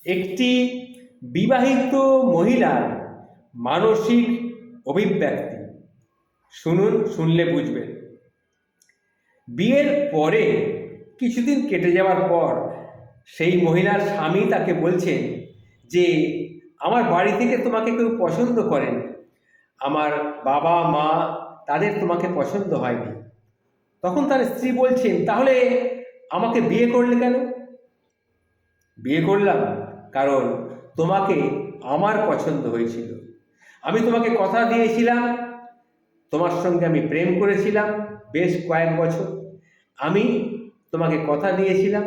একটি বিবাহিত মহিলার মানসিক অভিব্যক্তি শুনুন, শুনলে বুঝবেন। বিয়ের পরে কিছুদিন কেটে যাওয়ার পর সেই মহিলার স্বামী তাকে বলছেন যে আমার বাড়ি থেকে তোমাকে কেউ পছন্দ করেনি, আমার বাবা মা তাদের তোমাকে পছন্দ হয়নি। তখন তার স্ত্রী বলছেন, তাহলে আমাকে বিয়ে করলে কেন? বিয়ে করলাম কারণ তোমাকে আমার পছন্দ হয়েছিল। আমি তোমাকে কথা দিয়েছিলাম, তোমার সঙ্গে আমি প্রেম করেছিলাম বেশ কয়েক বছর। আমি তোমাকে কথা দিয়েছিলাম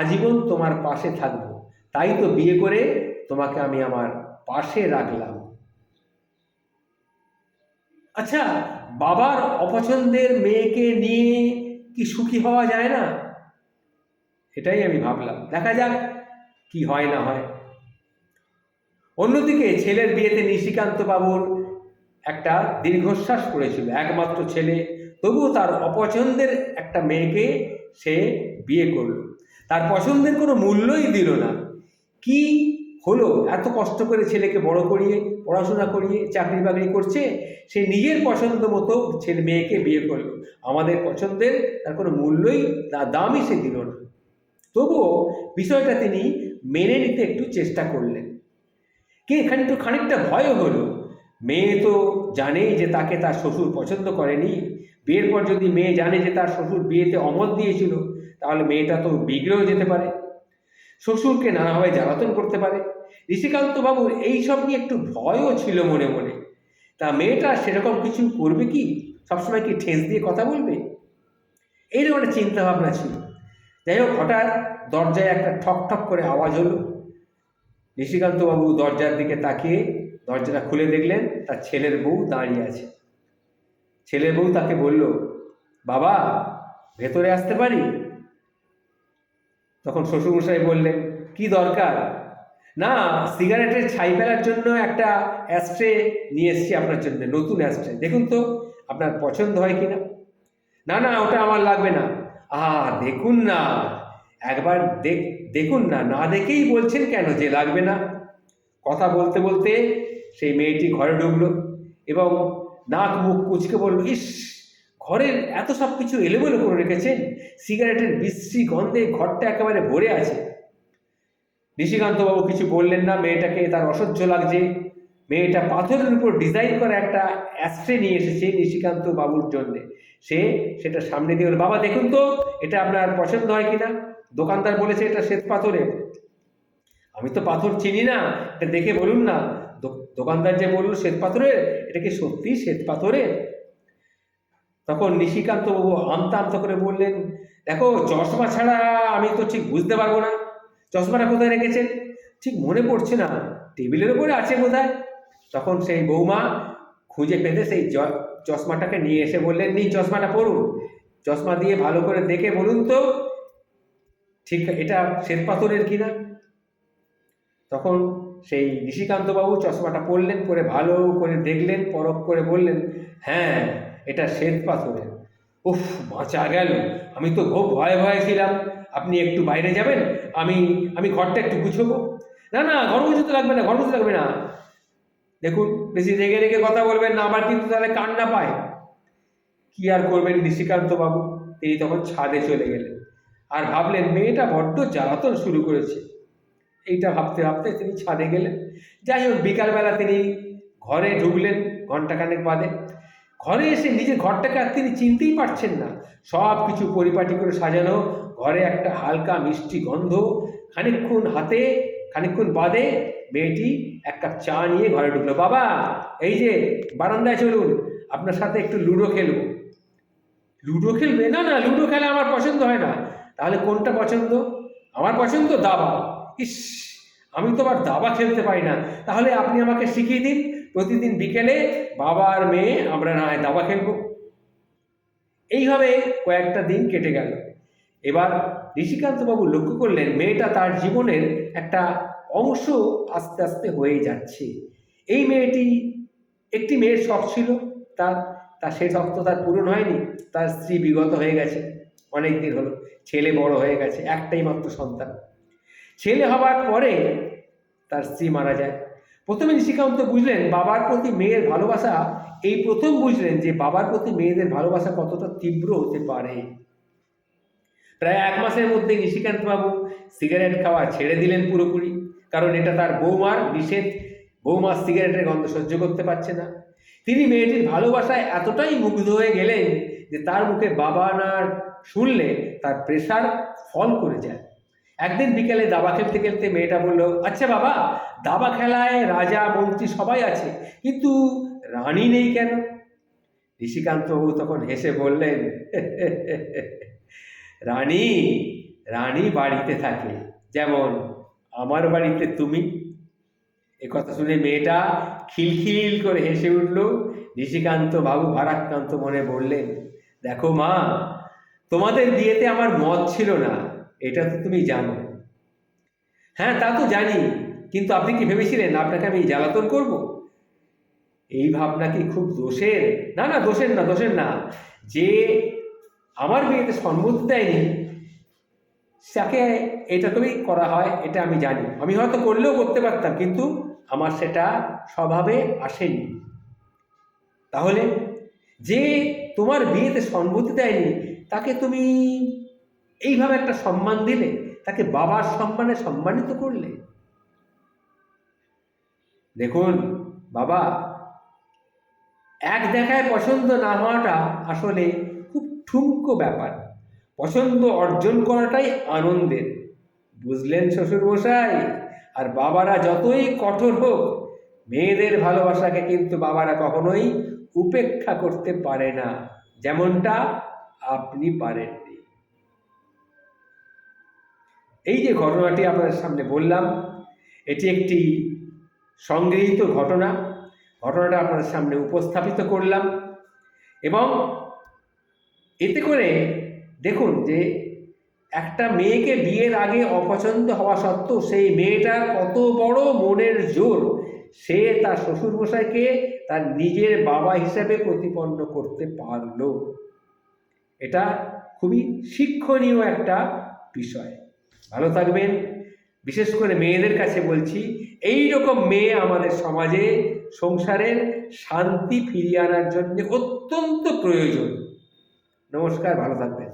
আজীবন তোমার পাশে থাকবো, তাই তো বিয়ে করে তোমাকে আমি আমার পাশে রাখলাম। আচ্ছা, বাবার অপছন্দের মেয়েকে নিয়ে কি সুখী হওয়া যায় না? এটাই আমি ভাবলাম, দেখা যাক কি হয় না হয়। অন্যদিকে ছেলের বিয়েতে নিশিকান্ত বাবুর একটা দীর্ঘশ্বাস পড়েছিল, একমাত্র ছেলে, তবুও তার অপছন্দের একটা মেয়েকে সে বিয়ে করলো। তার পছন্দের কোনো মূল্যই দিল না। কি হলো, এত কষ্ট করে ছেলেকে বড় করিয়ে পড়াশোনা করিয়ে চাকরি বাকরি করছে, সে নিজের পছন্দ মতো ছেলে মেয়েকে বিয়ে করলো। আমাদের পছন্দের তার কোনো মূল্যই দামই সে দিল না। তবুও বিষয়টা তিনি মেনে নিতে একটু চেষ্টা করলেন। কি এখানে একটু খানিকটা ভয়ও হলো। মেয়ে তো জানেই যে তাকে তার শ্বশুর পছন্দ করেনি। বিয়ের পর যদি মেয়ে জানে যে তার শ্বশুর বিয়েতে অমত দিয়েছিল, তাহলে মেয়েটা তো বিগড়েও যেতে পারে, শ্বশুরকে নানাভাবে জ্বালাতন করতে পারে। ঋষিকান্ত বাবুর এইসব নিয়ে একটু ভয়ও ছিল মনে মনে। তা মেয়েটা সেরকম কিছু করবে কি? সবসময় কি ঠেস দিয়ে কথা বলবে? এইরকম একটা চিন্তাভাবনা ছিল। যাই হোক, হঠাৎ দরজায় একটা ঠক ঠক করে আওয়াজ হলো। নিশিকান্তবাবু দরজার দিকে তাকিয়ে দরজাটা খুলে দেখলেন তার ছেলের বউ দাঁড়িয়ে আছে। ছেলের বউ তাকে বলল, বাবা, ভেতরে আসতে পারি? তখন শ্বশুরমশাই বললেন, কি দরকার? না, সিগারেটের ছাই ফেলার জন্য একটা অ্যাস্ট্রে নিয়ে এসেছি আপনার জন্য, নতুন অ্যাস্ট্রে, দেখুন তো আপনার পছন্দ হয় কিনা। না না, ওটা আমার লাগবে না। দেখুন না, একবার দেখুন না, না দেখেই বলছেন কেন যে লাগবে না? কথা বলতে বলতে সেই মেয়েটি ঘরে ঢুকলো এবং নাক মুখ কুঁচকে বলল, ইস, ঘরের এত সব কিছু এলোমেলো করে রেখেছেন, সিগারেটের বিশ্রী গন্ধে ঘরটা একেবারে ভরে আছে। নিশিকান্তবাবু কিছু বললেন না, মেয়েটাকে তার অসহ্য লাগছে। মেয়েটা পাথরের উপর ডিজাইন করা একটা অ্যাস্ট্রে নিয়ে এসেছে নিশিকান্ত বাবুর জন্যে। সেটা সামনে দিয়ে বলল, বাবা দেখুন তো এটা আপনার পছন্দ হয় কিনা। দোকানদার বলেছে এটা শ্বেত পাথরের। আমি তো পাথর চিনি না, এটা দেখে বলুন না। দোকানদার যে বলল শ্বেত পাথরের, এটা কি সত্যি শ্বেত পাথরের? তখন নিশিকান্ত বাবু আমতা আমতা করে বললেন, দেখো, চশমা ছাড়া আমি তো ঠিক বুঝতে পারবো না। চশমাটা কোথায় রেখেছেন? ঠিক মনে পড়ছে না, টেবিলের উপরে আছে বোধহয়। তখন সেই বৌমা খুঁজে পেতে সেই চশমাটাকে নিয়ে এসে বললেন, নিন চশমাটা পরুন, চশমা দিয়ে ভালো করে দেখে বলুন তো ঠিক এটা শ্বেত পাথরের কিনা। তখন সেই নিশিকান্তবাবু চশমাটা পরলেন, পরে ভালো করে দেখলেন, পরখ করে বললেন, হ্যাঁ, এটা শ্বেত পাথরের। উফ, বাঁচা গেল, আমি তো খুব ভয়ে ভয়ে ছিলাম। আপনি একটু বাইরে যাবেন, আমি আমি ঘরটা একটু গুছবো। না না, ঘর গুছোতে লাগবে না, ঘর গুছোতে লাগবে না। দেখুন, বেশি রেগে রেগে কথা বলবেন না, আবার কিন্তু তাহলে কান্না পায়। কি আর করবেন নিশিকান্তবাবু, তিনি তখন ছাদে চলে গেলেন আর ভাবলেন মেয়েটা বড্ড জ্বালাতন শুরু করেছে। এইটা ভাবতে ভাবতে তিনি ছাদে গেলেন। যাই হোক, বিকালবেলা তিনি ঘরে ঢুকলেন ঘন্টাখানেক বাদে। ঘরে এসে নিজের ঘরটাকে আর তিনি চিনতেই পারছেন না। সব কিছু পরিপাটি করে সাজানো, ঘরে একটা হালকা মিষ্টি গন্ধ। খানিকক্ষণ বাদে মেয়েটি এক কাপ চা নিয়ে ঘরে ঢুকলো। বাবা, এই যে বারান্দায় চলুন, আপনার সাথে একটু লুডো খেলবো। লুডো খেলবে? না না, লুডো খেলা আমার পছন্দ হয় না। তাহলে কোনটা পছন্দ? আমার পছন্দ দাবা। ইস, আমি তো আবার দাবা খেলতে পারি না। তাহলে আপনি আমাকে শিখিয়ে দিন, প্রতিদিন বিকেলে বাবা আর মেয়ে আমরা না হয় দাবা খেলবো। এইভাবে কয়েকটা দিন কেটে গেল। এবার ঋষিকান্তবাবু লক্ষ্য করলেন মেয়েটা তার জীবনের একটা অংশ আস্তে আস্তে হয়ে যাচ্ছে। এই মেয়েটি, একটি মেয়ের শখ ছিল তার, সেই শখ তো তার পূরণ হয়নি। তার স্ত্রী বিগত হয়ে গেছে, অনেক দিন হলো, ছেলে বড় হয়ে গেছে, একটাই মাত্র সন্তান। ছেলে হবার পরে তার স্ত্রী মারা যায়। প্রথমে নিশিকান্ত বুঝলেন বাবার প্রতি মেয়ের ভালোবাসা, এই প্রথম বুঝলেন যে বাবার প্রতি মেয়েদের ভালোবাসা কতটা তীব্র হতে পারে। প্রায় 1 মাসের মধ্যে নিশিকান্তবাবু সিগারেট খাওয়া ছেড়ে দিলেন পুরোপুরি, কারণ এটা তার বৌমার নিষেধ। বৌমা সিগারেটের গন্ধ সহ্য করতে পারছে না। তিনি মেয়েটির ভালোবাসায় এতটাই মুগ্ধ হয়ে গেলেন যে তার মুখে বাবা না শুনলে তার প্রেশার ফল করে যায়। একদিন বিকেলে দাবা খেলতে খেলতে মেয়েটা বলল, আচ্ছা বাবা, দাবা খেলায় রাজা মন্ত্রী সবাই আছে, কিন্তু রানী নেই কেন? নিশিকান্তবাবু তখন হেসে বললেন, রানী রানী বাড়িতে থাকে, যেমন আমার বাড়িতে তুমি। এ কথা শুনে মেয়েটা খিলখিল করে হেসে উঠল। নিশিকান্ত বাবু ভারাক্রান্ত মনে বললেন, দেখো মা, তোমাদের বিয়েতে আমার মত ছিল না, এটা তো তুমি জানো। হ্যাঁ, তা তো জানি, কিন্তু আপনি কি ভেবেছিলেন আপনাকে আমি জ্বালাতন করব? এই ভাবনা কি খুব দোষের? না না, দোষের না, দোষের না। যে আমার বিয়েতে সম্মতি দেয়নি তাকে এটা করেই করা হয়, এটা আমি জানি। আমি হয়তো করলেও করতে পারতাম, কিন্তু আমার সেটা স্বভাবে আসেনি। তাহলে যে তোমার বিয়েতে সম্মতি দেয়নি তাকে তুমি এইভাবে একটা সম্মান দিলে, তাকে বাবার সম্মানে সম্মানিত করলে। দেখুন বাবা, এক দেখায় পছন্দ না হওয়াটা আসলে খুব ঠুনকো ব্যাপার। পছন্দ অর্জন করাটাই আনন্দের, বুঝলেন শ্বশুরমশাই? আর বাবারা যতই কঠোর হোক, মেয়েদের ভালোবাসাকে কিন্তু বাবারা কখনোই উপেক্ষা করতে পারে না, যেমনটা আপনি পারেননি। এই যে ঘটনাটি আপনাদের সামনে বললাম, এটি একটি সংগৃহীত ঘটনা। ঘটনাটা আপনাদের সামনে উপস্থাপিত করলাম, এবং এতে করে দেখুন যে একটা মেয়েকে বিয়ের আগে অপছন্দ হওয়া সত্ত্বেও সেই মেয়েটার কত বড় মনের জোর, সে তার শ্বশুরমশাইকে তার নিজের বাবা হিসেবে প্রতিপন্ন করতে পারল। এটা খুবই শিক্ষণীয় একটা বিষয়। ভালো থাকবেন। বিশেষ করে মেয়েদের কাছে বলছি, এই রকম মেয়ে আমাদের সমাজে সংসারের শান্তি ফিরিয়ে আনার জন্য অত্যন্ত প্রয়োজন। নমস্কার, ভালো থাকবেন।